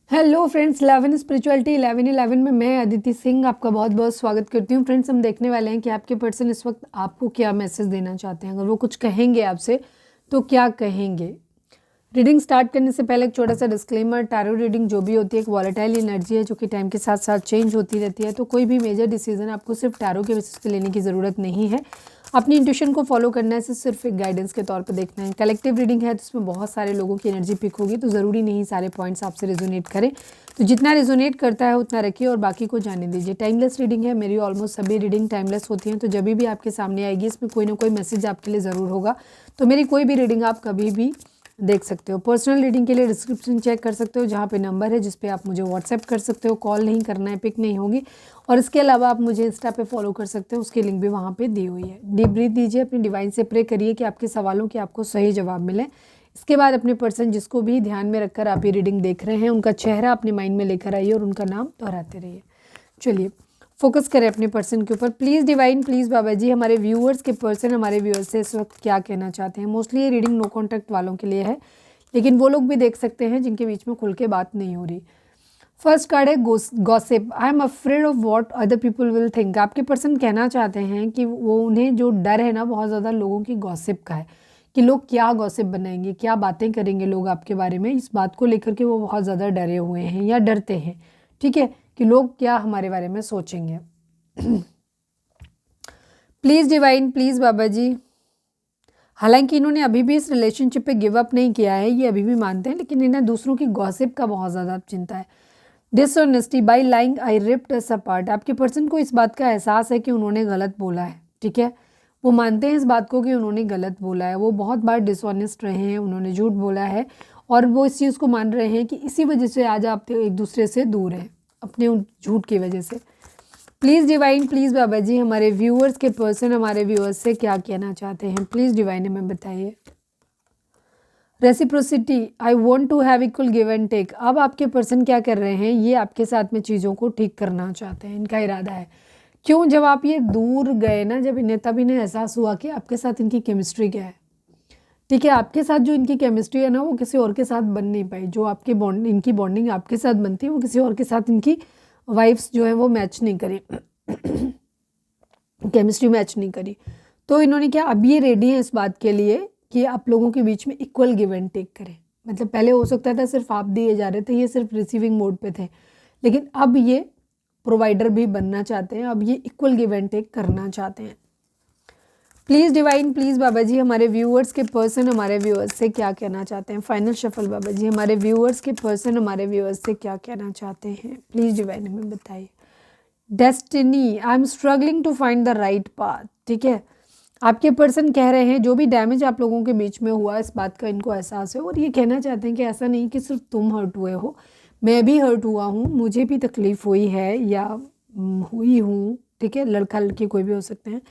Hello friends, 11 spirituality 11 में मैं अदिति सिंह आपका बहुत बहुत स्वागत करती हूँ। फ्रेंड्स, हम देखने वाले हैं कि आपके पर्सन इस वक्त आपको क्या मैसेज देना चाहते हैं। अगर वो कुछ कहेंगे आपसे तो क्या कहेंगे। रीडिंग स्टार्ट करने से पहले एक छोटा सा डिस्क्लेमर, टैरो रीडिंग जो भी होती है एक वॉलेटाइल एनर्जी है जो कि टाइम के साथ साथ चेंज होती रहती है। तो कोई भी मेजर डिसीजन आपको सिर्फ टैरो के बेसिस पे लेने की ज़रूरत नहीं है। अपनी इंट्यूशन को फॉलो करना है, सिर्फ एक गाइडेंस के तौर पर देखना है। कलेक्टिव रीडिंग है तो उसमें बहुत सारे लोगों की एनर्जी पिक होगी, तो ज़रूरी नहीं सारे पॉइंट्स आपसे रेजोनेट करें। तो जितना रेजोनेट करता है उतना रखिए और बाकी को जाने दीजिए। टाइमलेस रीडिंग है, मेरी ऑलमोस्ट सभी रीडिंग टाइमलेस होती हैं। तो जब भी आपके सामने आएगी इसमें कोई ना कोई मैसेज आपके लिए ज़रूर होगा। तो मेरी कोई भी रीडिंग आप कभी भी देख सकते हो। पर्सनल रीडिंग के लिए डिस्क्रिप्शन चेक कर सकते हो, जहाँ पे नंबर है जिस पे आप मुझे व्हाट्सएप कर सकते हो। कॉल नहीं करना है, पिक नहीं होगी। और इसके अलावा आप मुझे इंस्टा पे फॉलो कर सकते हो, उसकी लिंक भी वहाँ पे दी हुई है। डीप ब्रीथ दीजिए, अपनी डिवाइन से प्रे करिए कि आपके सवालों के आपको सही जवाब मिले। इसके बाद अपने पर्सन जिसको भी ध्यान में रखकर आप ये रीडिंग देख रहे हैं उनका चेहरा अपने माइंड में लेकर आइए और उनका नाम दोहराते रहिए। चलिए फोकस करें अपने पर्सन के ऊपर। प्लीज़ डिवाइन, प्लीज़ बाबा जी, हमारे व्यूअर्स के पर्सन हमारे व्यूअर्स से इस वक्त क्या कहना चाहते हैं। मोस्टली ये रीडिंग नो कॉन्टैक्ट वालों के लिए है, लेकिन वो लोग भी देख सकते हैं जिनके बीच में खुल के बात नहीं हो रही। फर्स्ट कार्ड है gossip. I am afraid of what other people will think. आपके पर्सन कहना चाहते हैं कि वो उन्हें जो डर है ना बहुत ज़्यादा लोगों की गॉसिप का है, कि लोग क्या गॉसिप बनाएंगे, क्या बातें करेंगे लोग आपके बारे में। इस बात को लेकर के वो बहुत ज़्यादा डरे हुए हैं या डरते हैं, ठीक है, कि लोग क्या हमारे बारे में सोचेंगे। प्लीज़ डिवाइन, प्लीज़ बाबा जी। हालांकि इन्होंने अभी भी इस रिलेशनशिप पे गिव अप नहीं किया है, ये अभी भी मानते हैं, लेकिन इन्हें दूसरों की गॉसिप का बहुत ज़्यादा चिंता है। डिसऑनेस्टी, बाय लाइंग आई रिप्ड अस अपार्ट। आपके पर्सन को इस बात का एहसास है कि उन्होंने गलत बोला है, ठीक है। वो मानते हैं इस बात को कि उन्होंने गलत बोला है। वो बहुत बार डिसऑनेस्ट रहे हैं, उन्होंने झूठ बोला है और वो इस चीज़ को मान रहे हैं कि इसी वजह से आज आप एक दूसरे से दूर हैं, अपने उन झूठ की वजह से। प्लीज़ डिवाइन, प्लीज़ बाबा जी, हमारे व्यूअर्स के पर्सन हमारे व्यूअर्स से क्या कहना चाहते हैं। प्लीज़ डिवाइन हमें बताइए। Reciprocity, I want to have equal give and take. अब आपके पर्सन क्या कर रहे हैं, ये आपके साथ में चीज़ों को ठीक करना चाहते हैं, इनका इरादा है। क्यों, जब आप ये दूर गए ना, जब इन्हें तब इन्हें एहसास हुआ कि आपके साथ इनकी केमिस्ट्री क्या है, ठीक है। आपके साथ जो इनकी केमिस्ट्री है ना वो किसी और के साथ बन नहीं पाई। जो आपके बॉन्ड, इनकी बॉन्डिंग आपके साथ बनती है वो किसी और के साथ इनकी वाइफ्स जो है वो मैच नहीं करी, केमिस्ट्री मैच नहीं करी। तो इन्होंने क्या, अब ये रेडी है इस बात के लिए कि आप लोगों के बीच में इक्वल गिव एंड टेक करें। मतलब पहले हो सकता था सिर्फ आप दिए जा रहे थे, ये सिर्फ रिसीविंग मोड पे थे, लेकिन अब ये प्रोवाइडर भी बनना चाहते हैं, अब ये इक्वल गिव एंड टेक करना चाहते हैं। प्लीज़ डिवाइन, प्लीज़ बाबा जी, हमारे व्यूअर्स के पर्सन हमारे व्यूअर्स से क्या कहना चाहते हैं। फाइनल शफल बाबा जी, हमारे व्यूअर्स के पर्सन हमारे व्यूअर्स से क्या कहना चाहते हैं। प्लीज़ डिवाइन हमें बताइए। Destiny, I am struggling to find the right path, ठीक है। आपके पर्सन कह रहे हैं जो भी डैमेज आप लोगों के बीच में हुआ इस बात का इनको एहसास है, और ये कहना चाहते हैं कि ऐसा नहीं कि सिर्फ तुम हर्ट हुए हो, मैं भी हर्ट हुआ हूँ, मुझे भी तकलीफ़ हुई है या हुई हूँ, ठीक है। लड़का लड़की कोई भी हो सकते हैं।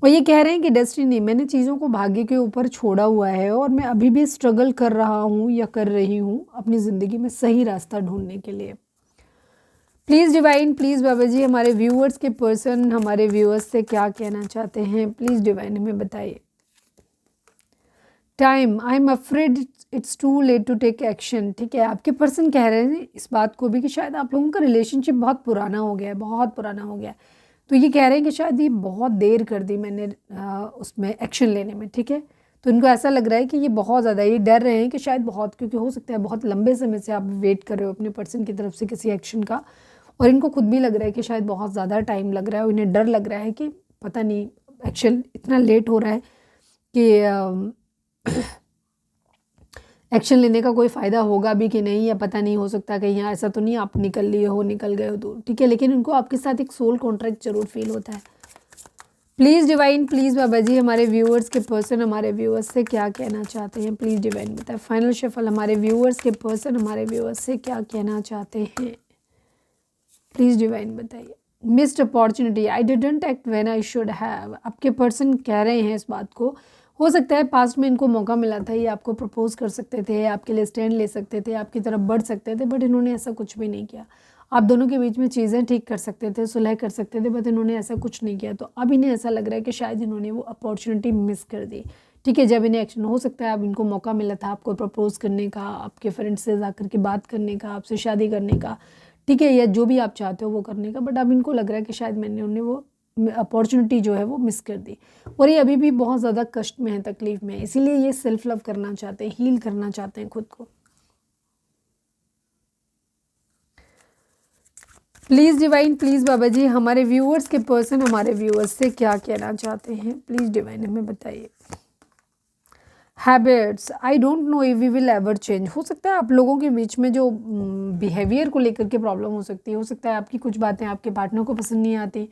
और ये कह रहे हैं कि डेस्टिनी, मैंने चीज़ों को भाग्य के ऊपर छोड़ा हुआ है और मैं अभी भी स्ट्रगल कर रहा हूँ या कर रही हूँ अपनी ज़िंदगी में सही रास्ता ढूंढने के लिए। प्लीज़ डिवाइन, प्लीज़ बाबा जी, हमारे व्यूअर्स के पर्सन हमारे व्यूअर्स से क्या कहना चाहते हैं। प्लीज़ डिवाइन हमें बताइए। Time, I am afraid it's too late to take action, ठीक है। आपके पर्सन कह रहे हैं इस बात को भी कि शायद आप लोगों का रिलेशनशिप बहुत पुराना हो गया है, बहुत पुराना हो गया है। तो ये कह रहे हैं कि शायद ये बहुत देर कर दी मैंने उसमें एक्शन लेने में, ठीक है। तो इनको ऐसा लग रहा है कि ये बहुत ज़्यादा, ये डर रहे हैं कि शायद बहुत, क्योंकि हो सकता है बहुत लंबे समय से आप वेट कर रहे हो अपने पर्सन की तरफ से किसी एक्शन का, और इनको खुद भी लग रहा है कि शायद बहुत ज़्यादा टाइम लग रहा है और इन्हें डर लग रहा है कि पता नहीं एक्शन इतना लेट हो रहा है कि एक्शन लेने का कोई फ़ायदा होगा भी कि नहीं, या पता नहीं, हो सकता कहीं यहाँ ऐसा तो नहीं आप निकल लिए हो, निकल गए हो तो, ठीक है। लेकिन इनको आपके साथ एक सोल कॉन्ट्रैक्ट जरूर फील होता है। प्लीज़ डिवाइन, प्लीज़ बाबा जी, हमारे व्यूअर्स के पर्सन हमारे व्यूअर्स से क्या कहना चाहते हैं। प्लीज़ डिवाइन बताए। फाइनल शफल, हमारे व्यूअर्स के पर्सन हमारे व्यूअर्स से क्या कहना चाहते हैं। प्लीज़ डिवाइन बताइए। Missed opportunity, I didn't act when I should have. आपके पर्सन कह रहे हैं इस बात को, हो सकता है पास्ट में इनको मौका मिला था, ये आपको प्रपोज कर सकते थे, आपके लिए स्टैंड ले सकते थे, आपकी तरफ बढ़ सकते थे, बट इन्होंने ऐसा कुछ भी नहीं किया। आप दोनों के बीच में चीज़ें ठीक कर सकते थे, सुलह कर सकते थे, बट इन्होंने ऐसा कुछ नहीं किया। तो अब इन्हें ऐसा लग रहा है कि शायद इन्होंने वो अपॉर्चुनिटी मिस कर दी, ठीक है। जब इन्हें एक्शन हो सकता है, अब इनको मौका मिला था आपको प्रपोज करने का, आपके फ्रेंड से जाकर के बात करने का, आपसे शादी करने का, ठीक है, या जो भी आप चाहते हो वो करने का, बट अब इनको लग रहा है कि शायद मैंने उन्हें वो अपॉर्चुनिटी जो है वो मिस कर दी, और ये अभी भी बहुत ज़्यादा कष्ट में है, तकलीफ में है, इसीलिए ये सेल्फ लव करना चाहते हैं, हील करना चाहते हैं खुद को। प्लीज़ डिवाइन, प्लीज़ बाबा जी, हमारे व्यूअर्स के पर्सन हमारे व्यूअर्स से क्या कहना चाहते हैं, प्लीज़ डिवाइन हमें बताइए। Habits, I don't know if we will ever change. हो सकता है आप लोगों के बीच में जो बिहेवियर को लेकर के प्रॉब्लम हो सकता है आपकी कुछ बातें आपके पार्टनर को पसंद नहीं आती,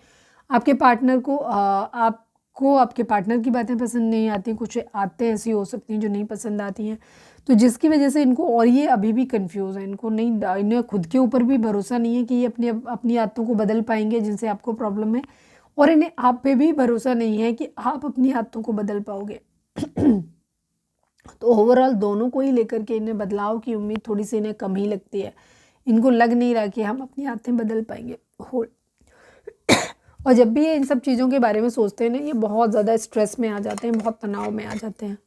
आपके पार्टनर को आपको आपके पार्टनर की बातें पसंद नहीं आती, कुछ आते ऐसी हो सकती हैं जो नहीं पसंद आती हैं, तो जिसकी वजह से इनको, और ये अभी भी कंफ्यूज है, इनको नहीं, इन्हें खुद के ऊपर भी भरोसा नहीं है कि ये अपनी आदतों को बदल पाएंगे जिनसे आपको प्रॉब्लम है, और इन्हें आप पे भी भरोसा नहीं है कि आप अपनी आदतों को बदल पाओगे। तो ओवरऑल दोनों को ही लेकर के इन्हें बदलाव की उम्मीद थोड़ी सी इन्हें कम ही लगती है, इनको लग नहीं रहा कि हम अपनी आदतें बदल पाएंगे। और जब भी ये इन सब चीज़ों के बारे में सोचते हैं ना, ये बहुत ज़्यादा स्ट्रेस में आ जाते हैं, बहुत तनाव में आ जाते हैं।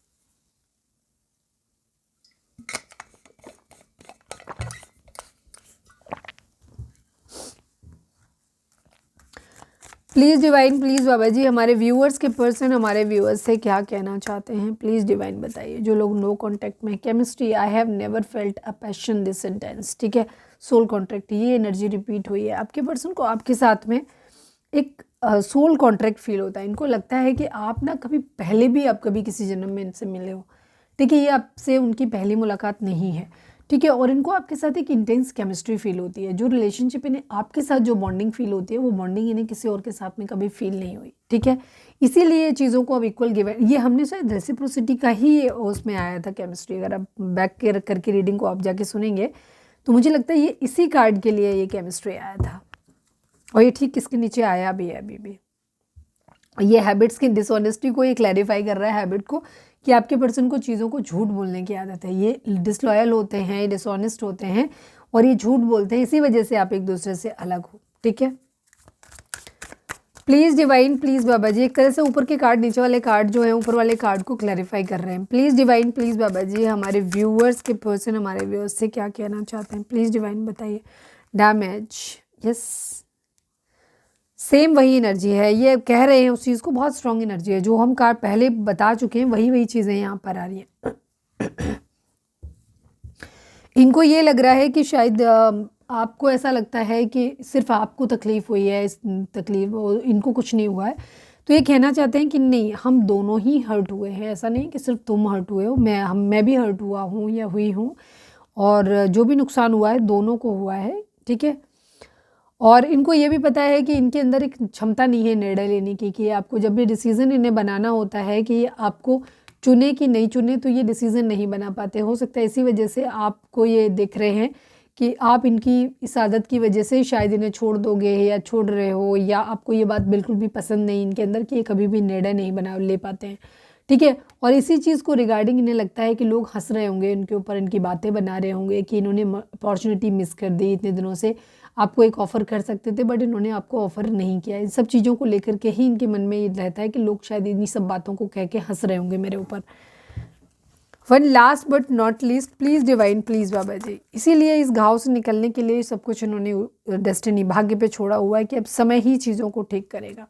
प्लीज़ डिवाइन, प्लीज़ बाबा जी, हमारे व्यूअर्स के पर्सन हमारे व्यूअर्स से क्या कहना चाहते हैं, प्लीज़ डिवाइन बताइए। जो लोग नो कांटेक्ट में, chemistry, I have never felt a passion this intense, ठीक है, सोल कॉन्ट्रैक्ट, ये एनर्जी रिपीट हुई है। आपके पर्सन को आपके साथ में एक सोल कॉन्ट्रैक्ट फील होता है, इनको लगता है कि आप ना कभी पहले भी आप कभी किसी जन्म में इनसे मिले हो, ठीक है, ये आपसे उनकी पहली मुलाकात नहीं है, ठीक है, और इनको आपके साथ एक इंटेंस केमिस्ट्री फील होती है। जो रिलेशनशिप इन्हें आपके साथ जो बॉन्डिंग फील होती है, वो बॉन्डिंग इन्हें किसी और के साथ में कभी फील नहीं हुई, ठीक है, इसीलिए चीज़ों को अब इक्वल गिव, ये हमने शायद रेसिप्रोसिटी का ही उसमें आया था केमिस्ट्री, अगर आप बैक करके रीडिंग को आप जाके सुनेंगे तो मुझे लगता है ये इसी कार्ड के लिए ये केमिस्ट्री आया था, और ये ठीक किसके नीचे आया भी है अभी भी। ये हैबिट्स की डिसऑनेस्टी को ये क्लैरिफाई कर रहा है, हैबिट को, कि आपके पर्सन को चीज़ों को झूठ बोलने की आदत है, ये डिसलॉयल होते हैं, डिसऑनेस्ट होते हैं, और ये झूठ बोलते हैं, इसी वजह से आप एक दूसरे से अलग हो, ठीक है। प्लीज़ डिवाइन, प्लीज़ बाबा जी, एक तरह से ऊपर के कार्ड नीचे वाले कार्ड जो है ऊपर वाले कार्ड को क्लैरिफाई कर रहे हैं। प्लीज़ डिवाइन, प्लीज़ बाबा जी, हमारे व्यूअर्स के पर्सन हमारे व्यूअर्स से क्या कहना चाहते हैं, प्लीज़ डिवाइन बताइए। डैमेज, यस, सेम वही एनर्जी है, ये कह रहे हैं उस चीज़ को, बहुत स्ट्रॉन्ग एनर्जी है, जो हम कार्ड पहले बता चुके हैं वही चीज़ें यहाँ पर आ रही हैं। इनको ये लग रहा है कि शायद आपको ऐसा लगता है कि सिर्फ आपको तकलीफ़ हुई है, इस तकलीफ इनको कुछ नहीं हुआ है, तो ये कहना चाहते हैं कि नहीं, हम दोनों ही हर्ट हुए हैं, ऐसा नहीं कि सिर्फ तुम हर्ट हुए हो, मैं भी हर्ट हुआ हूँ या हुई हूँ, और जो भी नुकसान हुआ है दोनों को हुआ है, ठीक है। और इनको ये भी पता है कि इनके अंदर एक क्षमता नहीं है निर्णय लेने की, कि आपको जब भी डिसीज़न इन्हें बनाना होता है कि आपको चुने कि नहीं चुने, तो ये डिसीज़न नहीं बना पाते। हो सकता है इसी वजह से आपको ये दिख रहे हैं कि आप इनकी इस आदत की वजह से शायद इन्हें छोड़ दोगे या छोड़ रहे हो, या आपको ये बात बिल्कुल भी पसंद नहीं इनके अंदर कि ये कभी भी निर्णय नहीं बना ले पाते हैं, ठीक है। और इसी चीज़ को रिगार्डिंग इन्हें लगता है कि लोग हंस रहे होंगे इनके ऊपर, इनकी बातें बना रहे होंगे कि इन्होंने अपॉर्चुनिटी मिस कर दी, इतने दिनों से आपको एक ऑफ़र कर सकते थे बट इन्होंने आपको ऑफ़र नहीं किया। इन सब चीज़ों को लेकर के ही इनके मन में ये रहता है कि लोग शायद इन्हीं सब बातों को कह के हंस रहे होंगे मेरे ऊपर। One last but not least, please divine, please Baba ji, इसीलिए इस घाव से निकलने के लिए सब कुछ इन्होंने डेस्टिनी, भाग्य पे छोड़ा हुआ है कि अब समय ही चीज़ों को ठीक करेगा।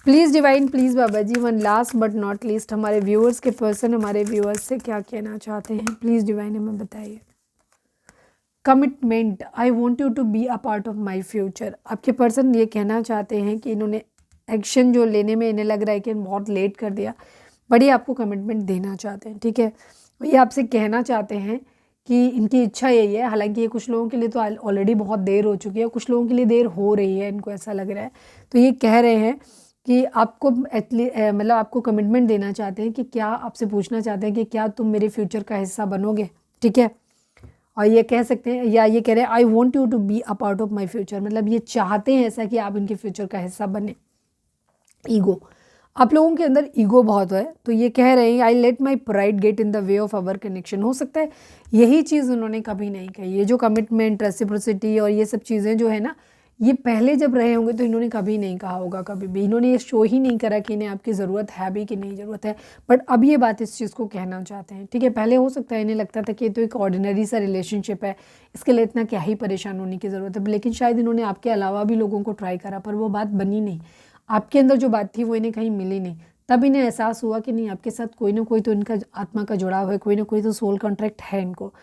Please divine, please Baba ji, one last but not least, हमारे व्यूअर्स के पर्सन हमारे व्यूअर्स से क्या कहना चाहते हैं, प्लीज़ डिवाइन हमें बताइए। Commitment, I want you to be a part of my future, आपके पर्सन ये कहना चाहते हैं कि इन्होंने एक्शन जो लेने में इन्हें लग रहा है कि बहुत लेट कर दिया, बट ये आपको कमिटमेंट देना चाहते हैं, ठीक है। ये आपसे कहना चाहते हैं कि इनकी इच्छा यही है, हालांकि ये कुछ लोगों के लिए तो ऑलरेडी बहुत देर हो चुकी है, कुछ लोगों के लिए देर हो रही है, इनको ऐसा लग रहा है, तो ये कह रहे हैं कि आपको मतलब आपको कमिटमेंट देना चाहते हैं कि क्या, आपसे पूछना चाहते हैं कि क्या तुम मेरे फ्यूचर का हिस्सा बनोगे, ठीक है। और ये कह सकते हैं, या ये कह रहे हैं I want you to be a part of my future, मतलब ये चाहते हैं ऐसा कि आप इनके फ्यूचर का हिस्सा बने। ईगो, आप लोगों के अंदर ईगो बहुत है, तो ये कह रहे हैं I let my pride get in the way of our connection. हो सकता है यही चीज़ उन्होंने कभी नहीं कही, ये जो कमिटमेंट, रेसिप्रोसिटी और ये सब चीज़ें जो है ना, ये पहले जब रहे होंगे तो इन्होंने कभी नहीं कहा होगा, कभी भी इन्होंने ये शो ही नहीं करा कि इन्हें आपकी ज़रूरत है भी कि नहीं ज़रूरत है, बट अब ये बात इस चीज़ को कहना चाहते हैं। ठीक है, पहले हो सकता है इन्हें लगता था कि ये तो एक ऑर्डिनरी सा रिलेशनशिप है, इसके लिए इतना क्या ही परेशान होने की ज़रूरत है, लेकिन शायद इन्होंने आपके अलावा भी लोगों को ट्राई करा पर वो बात बनी नहीं, आपके अंदर जो बात थी वो इन्हें कहीं मिली नहीं। तब इन्हें एहसास हुआ कि नहीं, आपके साथ कोई ना कोई तो इनका आत्मा का जुड़ाव है, कोई ना कोई तो सोल कॉन्ट्रैक्ट है इनको,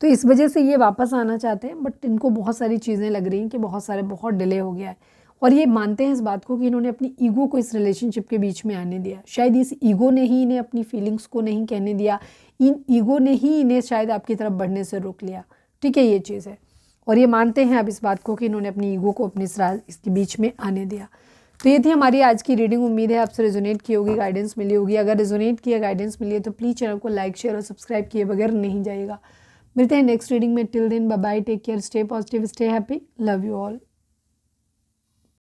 तो इस वजह से ये वापस आना चाहते हैं। बट इनको बहुत सारी चीज़ें लग रही हैं कि बहुत डिले हो गया है, और ये मानते हैं इस बात को कि इन्होंने अपनी ईगो को इस रिलेशनशिप के बीच में आने दिया। शायद इस ईगो ने ही इन्हें अपनी फीलिंग्स को नहीं कहने दिया, इन ईगो ने ही इन्हें शायद आपकी तरफ बढ़ने से रोक लिया। ठीक है, ये चीज़ है, और ये मानते हैं अब इस बात को कि इन्होंने अपनी ईगो को अपने इसके बीच में आने दिया। तो ये थी हमारी आज की रीडिंग। उम्मीद है आपसे रेजोनेट की होगी, गाइडेंस मिली होगी। अगर रेजोनेट किया, गाइडेंस मिली है तो प्लीज़ चैनल को लाइक, शेयर और सब्सक्राइब किए बगैर नहीं जाइएगा। मिलते हैं नेक्स्ट रीडिंग में। Till then bye bye, take care, stay positive, stay happy, love you all.